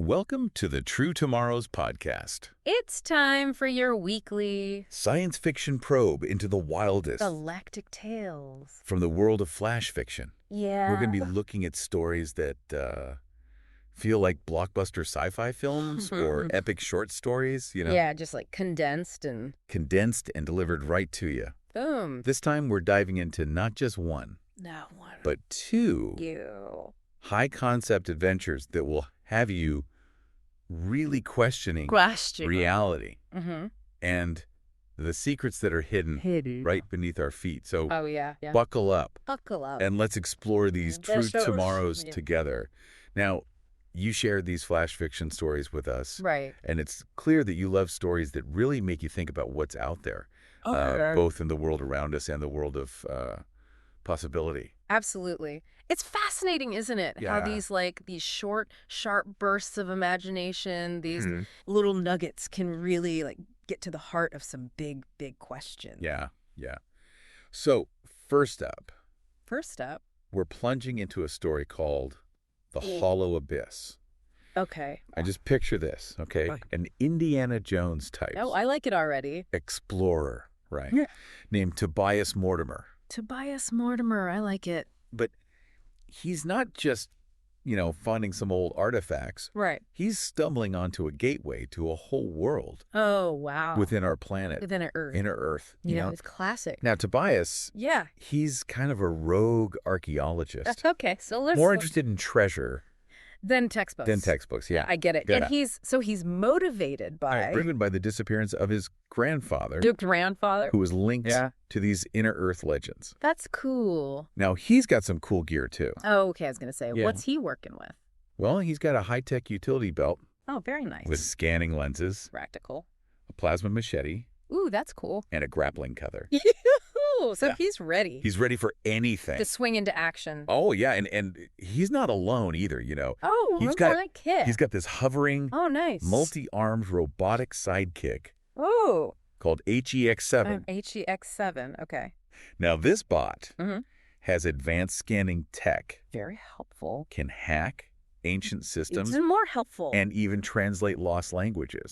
Welcome to the True Tomorrows podcast. It's time for your weekly Science fiction probe into the wildest. galactic tales. From the world of flash fiction. Yeah. We're going to be looking at stories that feel like blockbuster sci-fi films or epic short stories, Yeah, just like condensed and condensed and delivered right to you. boom. This time we're diving into not just one, Not one. but two high-concept adventures that will have you really questioning reality and the secrets that are hidden right beneath our feet. So buckle up and let's explore these true tomorrows together. Now, you shared these flash fiction stories with us. Right. And it's clear that you love stories that really make you think about what's out there, both in the world around us and the world of possibility. Absolutely. It's fascinating, isn't it? Yeah. How these short, sharp bursts of imagination, these little nuggets can really get to the heart of some big, big questions. Yeah. So first up, we're plunging into a story called The Hollow Abyss. Okay. I just picture this, okay? An Indiana Jones type. Oh, I like it already. Explorer, right? Yeah. Named Tobias Mortimer. Tobias Mortimer, I like it. But he's not just, finding some old artifacts. Right. He's stumbling onto a gateway to a whole world. Oh, wow. Within our planet. Within our Earth. Inner Earth. You know? It's classic. Now, Tobias, Yeah. he's kind of a rogue archaeologist. Okay, so let's... More interested in treasure than textbooks. Yeah. I get it. Yeah. And he's motivated by... driven by the disappearance of his grandfather. Grandfather. Who was linked to these Inner Earth legends. That's cool. Now, he's got some cool gear, too. Oh, okay. I was going to say, Yeah. What's he working with? Well, he's got a high-tech utility belt. Oh, very nice. With scanning lenses, Practical. a plasma machete, Ooh, that's cool. and a grappling cutter. So he's ready. He's ready for anything. To swing into action. Oh, yeah, and he's not alone either, Oh, He's look got- at that kid. He's got this hovering, Oh, nice. multi-armed robotic sidekick Oh. called HEX7. HEX7. Okay. Now, this bot Mhm. has advanced scanning tech, Very helpful. can hack ancient systems, It's more helpful. and even translate lost languages.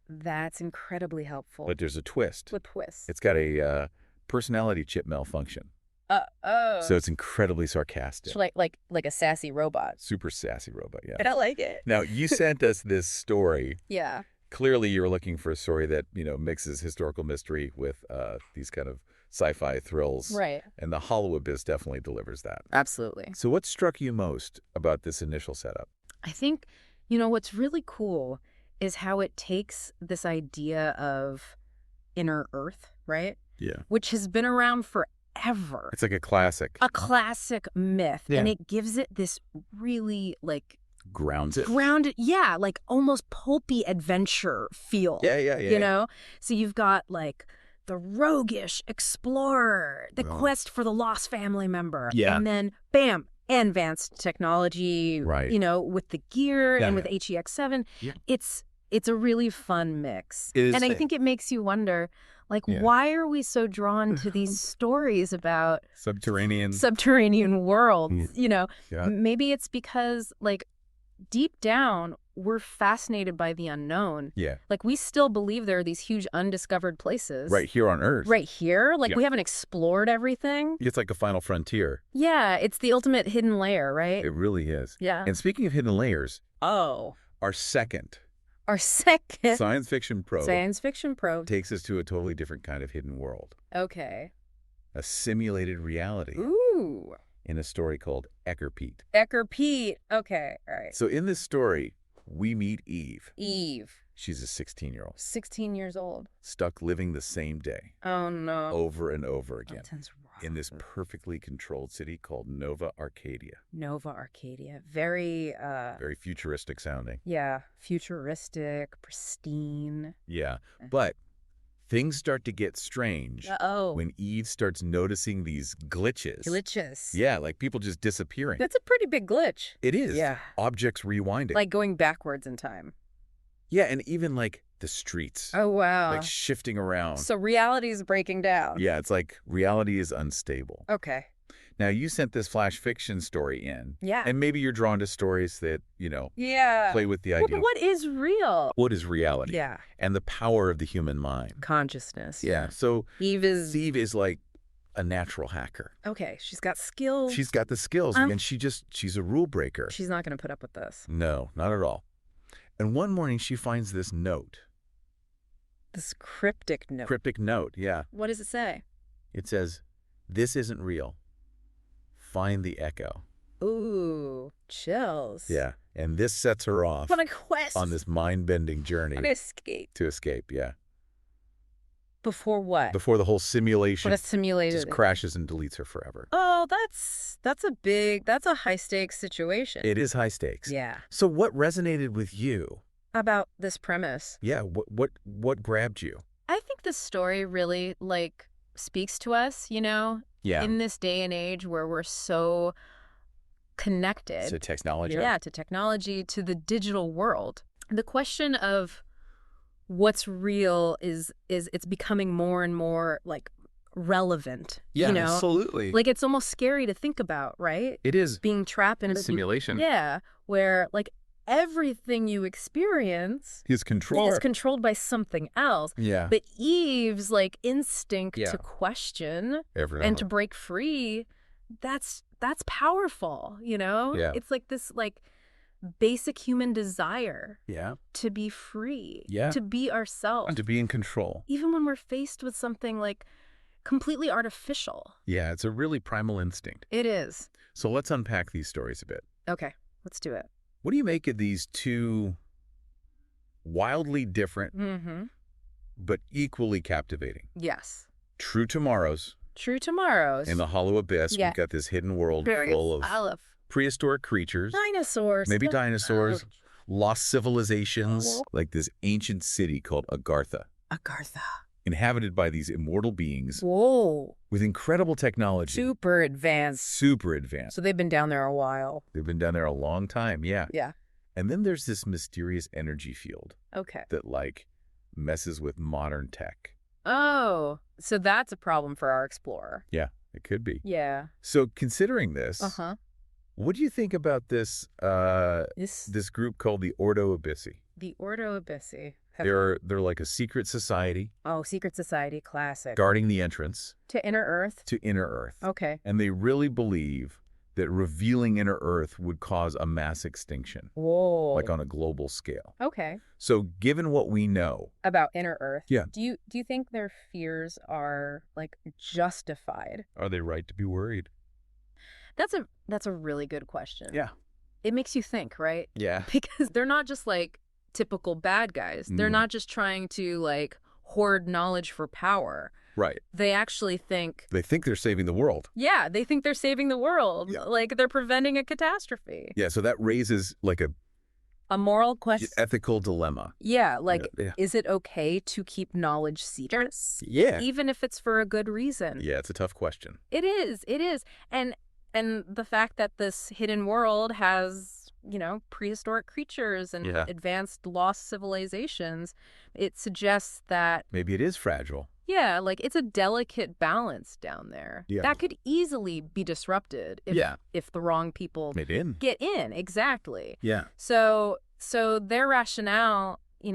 That's incredibly helpful. But there's a twist. With twists. It's got a personality chip malfunction. Oh. So it's incredibly sarcastic. So like a sassy robot. Super sassy robot, yeah. But I like it. Now, you sent us this story. Yeah. Clearly, you're looking for a story that, mixes historical mystery with these kind of sci-fi thrills. Right. And The Hollow Abyss definitely delivers that. Absolutely. So what struck you most about this initial setup? I think, what's really cool is how it takes this idea of inner Earth, right? Yeah. Which has been around forever. It's like a classic. A classic myth. Yeah. And it gives it this really Grounded. Almost pulpy adventure feel. Yeah. So you've got the roguish explorer, the quest for the lost family member. Yeah. And then, bam, advanced technology, Right. With the gear Yeah, and with HEX7. Yeah. It's a really fun mix. It is. And I think it makes you wonder, Yeah. why are we so drawn to these stories about Subterranean worlds? Yeah. Maybe it's because, deep down, we're fascinated by the unknown. Yeah. We still believe there are these huge undiscovered places. Right here on Earth. Right here? Yeah. We haven't explored everything. It's like a final frontier. Yeah, it's the ultimate hidden layer, right? It really is. Yeah. And speaking of hidden layers, Oh. our second Our second science fiction probe science fiction probe. takes us to a totally different kind of hidden world. Okay. A simulated reality Ooh. in a story called Eckerpeat. Eckerpeat. Okay, all right. So in this story, we meet Eve. Eve. She's a 16-year-old, 16 years old. stuck living the same day Oh, no. over and over again Sounds rough. in this perfectly controlled city called Nova Arcadia. Nova Arcadia. Very, Very futuristic sounding. yeah, futuristic, pristine. Yeah, but things start to get strange Uh-oh. when Eve starts noticing these glitches. Glitches. Yeah, like people just disappearing. That's a pretty big glitch. It is. Yeah. Objects rewinding. Like going backwards in time. Yeah, and even the streets. Oh, wow. Shifting around. So reality is breaking down. Yeah, it's like reality is unstable. Okay. Now, you sent this flash fiction story in. Yeah. And maybe you're drawn to stories that, play with the idea. Well, what is real? What is reality? Yeah. And the power of the human mind. Consciousness. Yeah. So Eve is like a natural hacker. Okay. She's got skills. She's got the skills. And she's a rule breaker. She's not going to put up with this. No, not at all. And one morning she finds this note. This cryptic note. Cryptic note, yeah. What does it say? It says, "This isn't real. Find the echo." Ooh, chills. Yeah, and this sets her off on a quest. On this mind-bending journey. To escape. To escape, yeah. Before what? Before the whole simulation just crashes and deletes her forever. Oh, that's a high-stakes situation. It is high stakes. Yeah. So what resonated with you? About this premise? Yeah, what grabbed you? I think this story really, speaks to us, Yeah. in this day and age where we're so connected. To technology. Yeah, to technology, to the digital world. The question of what's real is it's becoming more and more relevant. Yeah, absolutely. It's almost scary to think about, right? It is. Being trapped in a simulation. Yeah, where everything you experience is controlled by something else. Yeah. But Eve's instinct to question and to break free, that's powerful, Yeah. It's this basic human desire. Yeah. To be free. Yeah. To be ourselves. And to be in control. Even when we're faced with something completely artificial. Yeah, it's a really primal instinct. It is. So let's unpack these stories a bit. Okay, let's do it. What do you make of these two wildly different but equally captivating? Yes. True Tomorrows. True Tomorrows. In the Hollow Abyss, we've got this hidden world full of prehistoric creatures. Dinosaurs. Maybe dinosaurs. Lost civilizations. Like this ancient city called Agartha. Agartha. Inhabited by these immortal beings. Whoa. With incredible technology. Super advanced. Super advanced. So they've been down there a while. They've been down there a long time, yeah. Yeah. And then there's this mysterious energy field. Okay. That messes with modern tech. Oh, so that's a problem for our explorer. Yeah, it could be. Yeah. So considering this, what do you think about this this group called the Ordo Abyssi? The Ordo Abyssi. They're like a secret society. Oh, secret society, classic. Guarding the entrance. To Inner Earth? To Inner Earth. Okay. And they really believe that revealing Inner Earth would cause a mass extinction. Whoa. On a global scale. Okay. So given what we know about Inner Earth, yeah. Do you think their fears are justified? Are they right to be worried? That's a really good question. Yeah. It makes you think, right? Yeah. Because they're not just typical bad guys. They're not just trying to hoard knowledge for power. Right. They actually think... They think they're saving the world. Yeah, they think they're saving the world. Yeah. They're preventing a catastrophe. Yeah, so that raises a moral question. Ethical dilemma. Yeah, is it okay to keep knowledge secrets? Yeah. Even if it's for a good reason? Yeah, it's a tough question. It is. And the fact that this hidden world has... prehistoric creatures and advanced lost civilizations, it suggests that... Maybe it is fragile. Yeah, it's a delicate balance down there. Yeah. That could easily be disrupted if the wrong people get in. Exactly. Yeah. So their rationale, it's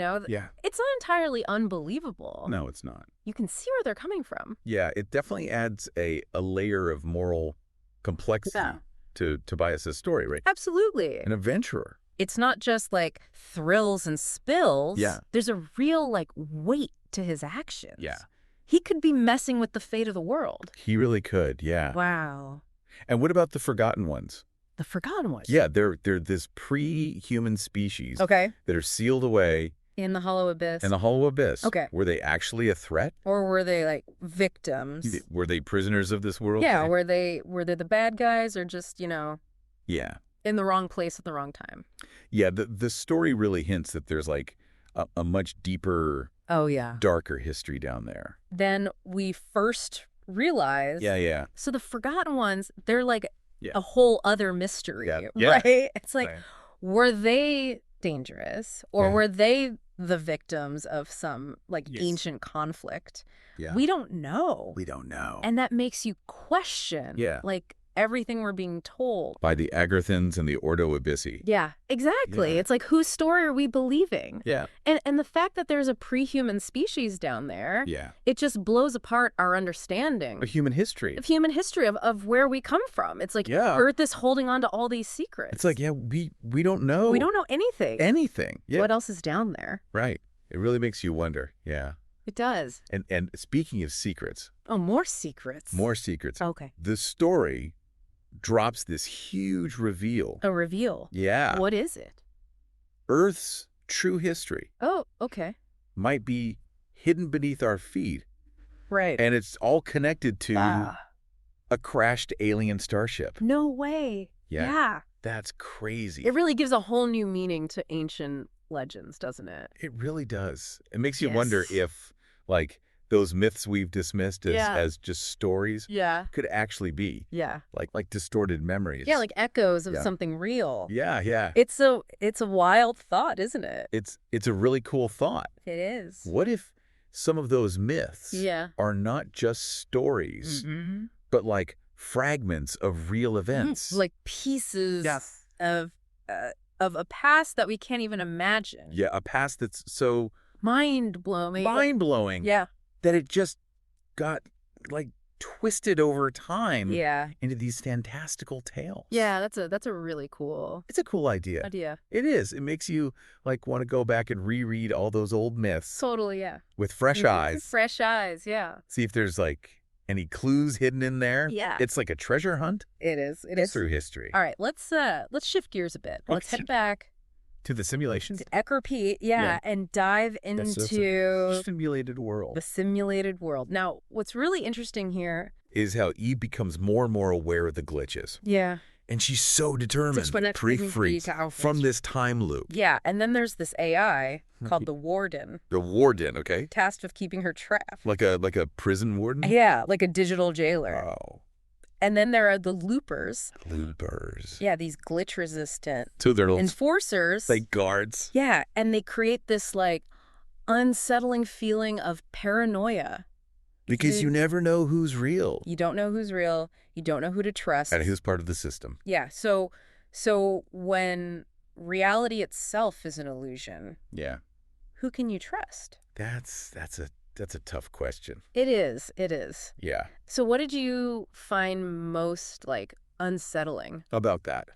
not entirely unbelievable. No, it's not. You can see where they're coming from. Yeah, it definitely adds a layer of moral complexity to Tobias's story, right? Absolutely. An adventurer. It's not just thrills and spills. Yeah. There's a real weight to his actions. Yeah. He could be messing with the fate of the world. He really could, yeah. Wow. And what about the Forgotten Ones? The Forgotten Ones? Yeah, they're this pre-human species that are sealed away in the Hollow Abyss. In the Hollow Abyss. Okay. Were they actually a threat? Or were they victims? Were they prisoners of this world? Yeah, were they the bad guys or just, Yeah. in the wrong place at the wrong time? Yeah, the story really hints that there's a much deeper, darker history down there. Then we first realized. Yeah. So the Forgotten Ones, they're a whole other mystery, right? It's were they dangerous or were they the victims of some ancient conflict? Yeah. We don't know. We don't know. And that makes you question, everything we're being told. By the Agarthans and the Ordo Abyssi. Yeah, exactly. Yeah. It's like, whose story are we believing? Yeah. And the fact that there's a pre-human species down there, it just blows apart our understanding. Of human history. Of human history, of where we come from. It's like Earth is holding on to all these secrets. It's like, we don't know. We don't know anything. Anything. Yeah. What else is down there? Right. It really makes you wonder. Yeah. It does. And speaking of secrets. Oh, more secrets. More secrets. Okay. The story drops this huge reveal. A reveal? Yeah. What is it? Earth's true history. Oh, okay. Might be hidden beneath our feet. Right. And it's all connected to a crashed alien starship. No way. Yeah. That's crazy. It really gives a whole new meaning to ancient legends, doesn't it? It really does. It makes you wonder if, like, those myths we've dismissed as just stories could actually be like distorted memories. Yeah, like echoes of something real. Yeah. It's a wild thought, isn't it? It's a really cool thought. It is. What if some of those myths are not just stories, but like fragments of real events? Like pieces of a past that we can't even imagine. Yeah, a past that's so mind-blowing. Mind-blowing. Yeah. That it just got, like, twisted over time into these fantastical tales. Yeah, that's a really cool... It's a cool idea. It is. It makes you, like, want to go back and reread all those old myths. Totally, yeah. With fresh eyes. Fresh eyes, yeah. See if there's, like, any clues hidden in there. Yeah. It's like a treasure hunt. It is. It is. Through history. All right, let's shift gears a bit. Okay. Let's head back to the simulation. To Eckerpete, and dive into the simulated world. The simulated world. Now, what's really interesting here is how Eve becomes more and more aware of the glitches. Yeah. And she's so determined to break free from this time loop. Yeah, and then there's this AI called the Warden. The Warden, okay. Tasked with keeping her trapped. Like a prison warden? Yeah, like a digital jailer. Oh. And then there are the loopers. Loopers. Yeah, these glitch-resistant enforcers. Like guards. Yeah, and they create this, like, unsettling feeling of paranoia. Because you never know who's real. You don't know who's real. You don't know who to trust. And who's part of the system. Yeah, so when reality itself is an illusion, who can you trust? That's a tough question. It is. Yeah. So what did you find most, like, unsettling about that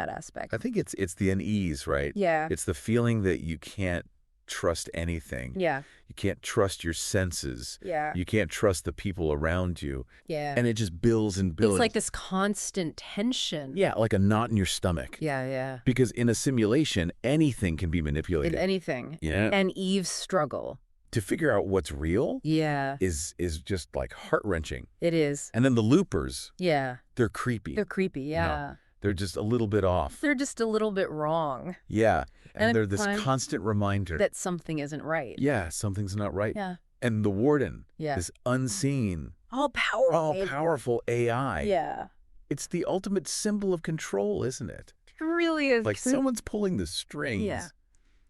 aspect? I think it's the unease, right? Yeah. It's the feeling that you can't trust anything. Yeah. You can't trust your senses. Yeah. You can't trust the people around you. Yeah. And it just builds and builds. It's like this constant tension. Yeah, like a knot in your stomach. Yeah. Because in a simulation, anything can be manipulated. Anything. Yeah. And Eve's struggle to figure out what's real is just like heart-wrenching. It is. And then the loopers, they're creepy. Yeah. You know, they're just a little bit off. They're just a little bit wrong. Yeah. And they're this constant reminder that something isn't right. Yeah, something's not right. Yeah. And the Warden, this unseen, all-powerful AI. Yeah. It's the ultimate symbol of control, isn't it? It really is. Like someone's pulling the strings. Yeah.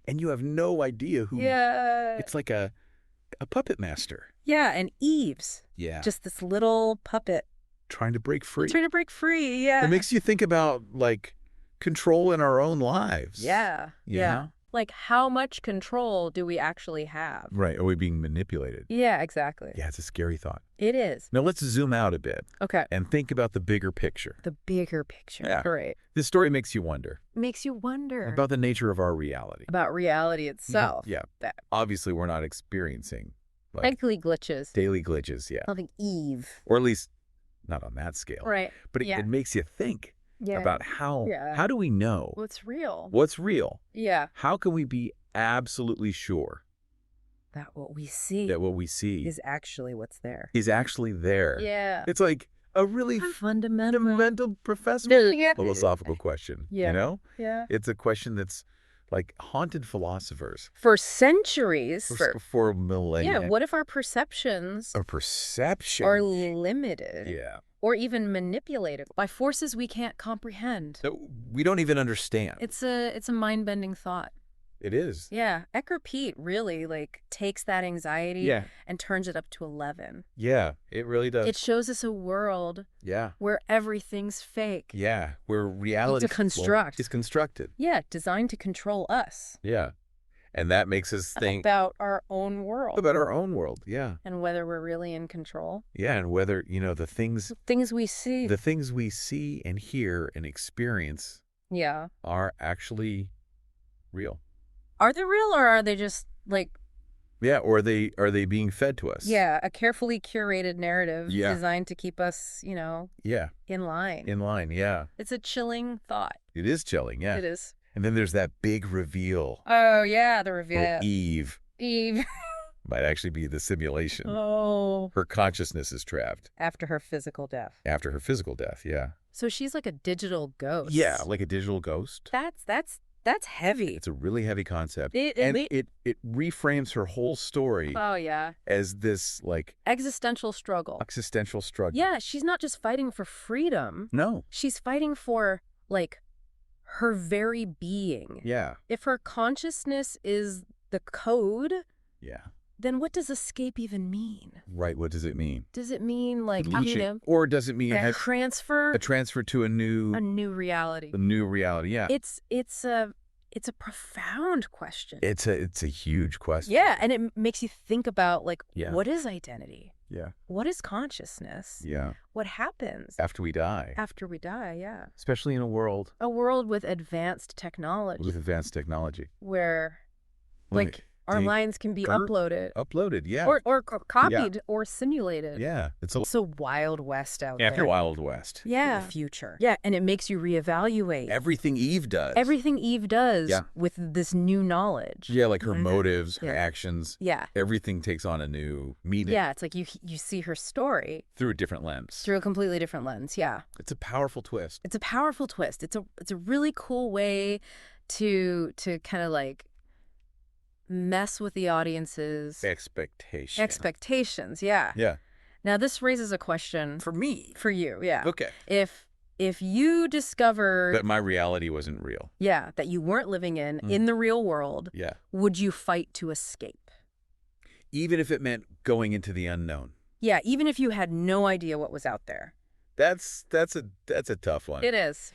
And you have no idea who. Yeah. It's like a puppet master. Yeah, and Eve's. Yeah. Just this little puppet. Trying to break free. Yeah. It makes you think about, like, control in our own lives. Yeah. Yeah. Like, how much control do we actually have? Right. Are we being manipulated? Yeah, exactly. Yeah, it's a scary thought. It is. Now, let's zoom out a bit. Okay. And think about the bigger picture. The bigger picture. Yeah. Great. This story makes you wonder. Makes you wonder. About the nature of our reality. About reality itself. Yeah. Obviously, we're not experiencing, like, daily glitches. Daily glitches, yeah. Nothing Eve. Or at least not on that scale. Right. But it makes you think about how do we know what's real? What's real? Yeah. How can we be absolutely sure that what we see is actually what's there? Is actually there. Yeah. It's like a really fundamental philosophical question. Yeah. You know? Yeah. It's a question that's like haunted philosophers. For centuries. For millennia. Yeah. What if our perceptions are limited? Yeah. Or even manipulated by forces we can't comprehend? That we don't even understand. It's a mind-bending thought. It is. Yeah. Ecker Pete really, like, takes that anxiety and turns it up to 11. Yeah, it really does. It shows us a world where everything's fake. Yeah, where reality is constructed. Yeah, designed to control us. Yeah. And that makes us think about our own world. About our own world, yeah. And whether we're really in control. Yeah, and whether, the things we see. The things we see and hear and experience are actually real. Are they real, or are they just like... Yeah, or are they being fed to us? Yeah, a carefully curated narrative designed to keep us, in line. In line, yeah. It's a chilling thought. It is chilling, yeah. It is. And then there's that big reveal. Oh, yeah, the reveal. Eve. Might actually be the simulation. Oh. Her consciousness is trapped. After her physical death. After her physical death, yeah. So she's like a digital ghost. Yeah, like a digital ghost. That's heavy. It's a really heavy concept. It reframes her whole story. Oh, yeah. As this, like... Existential struggle. Yeah, she's not just fighting for freedom. No. She's fighting for, like, her very being. Yeah. If her consciousness is the code... Yeah. Then what does escape even mean? Right, what does it mean? Does it mean, like, or does it mean a transfer? A transfer to a new reality. A new reality, yeah. It's a profound question. It's a huge question. Yeah, and it makes you think about, like, what is identity? Yeah. What is consciousness? Yeah. What happens? After we die. After we die, yeah. Especially in a world. A world with advanced technology. Where, like... Our minds can be uploaded. Uploaded, yeah. Or copied or simulated. Yeah. It's a Wild West out there. After Wild West. Yeah. The future. Yeah, and it makes you reevaluate. Everything Eve does. With this new knowledge. Yeah, like her motives, her actions. Yeah. Everything takes on a new meaning. Yeah, it's like you see her story. Through a different lens. Through a completely different lens, yeah. It's a powerful twist. It's a really cool way to kind of like... mess with the audience's expectations. Yeah. Now this raises a question for you. Yeah. Okay. If you discovered that my reality wasn't real. Yeah, that you weren't living in the real world. Yeah. Would you fight to escape? Even if it meant going into the unknown. Yeah, even if you had no idea what was out there. That's a tough one. It is.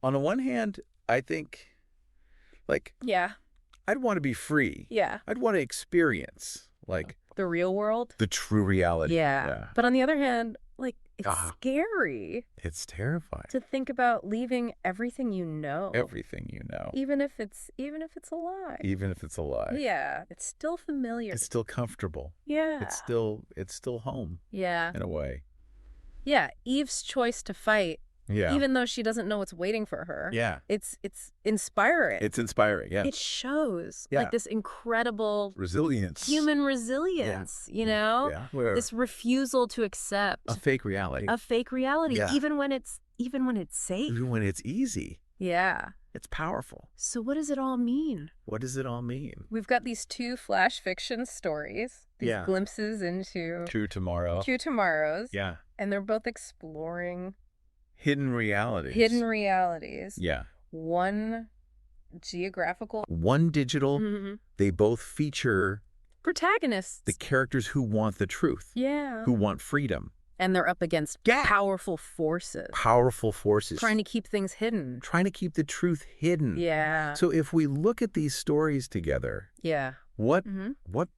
On the one hand, I think I'd want to be free. Yeah. I'd want to experience, like... the real world? The true reality. Yeah. But on the other hand, like, it's scary. It's terrifying. To think about leaving everything you know. Everything you know. Even if it's a lie. Even if it's a lie. Yeah. It's still familiar. It's still comfortable. Yeah. It's still home. Yeah. In a way. Yeah. Eve's choice to fight. Yeah. Even though she doesn't know what's waiting for her. Yeah. It's inspiring. It's inspiring, yeah. It shows like this incredible resilience. Human resilience, Yeah. This refusal to accept a fake reality. Yeah. Even when it's safe. Even when it's easy. Yeah. It's powerful. So what does it all mean? We've got these two flash fiction stories. These glimpses into two tomorrows. Yeah. And they're both exploring hidden realities. Yeah. One geographical. One digital. Mm-hmm. They both feature protagonists. The characters who want the truth. Yeah. Who want freedom. And they're up against powerful forces. Trying to keep things hidden. Trying to keep the truth hidden. Yeah. So if we look at these stories together. Yeah. What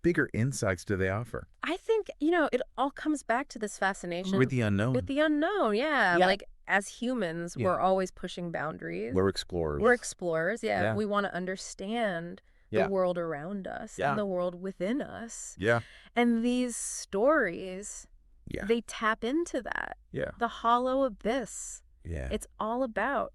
bigger insights do they offer? I think, it all comes back to this fascination. With the unknown. Yeah. Like, as humans, we're always pushing boundaries. We're explorers. Yeah. We want to understand the world around us and the world within us. Yeah. And these stories, they tap into that. Yeah. The hollow abyss. Yeah. It's all about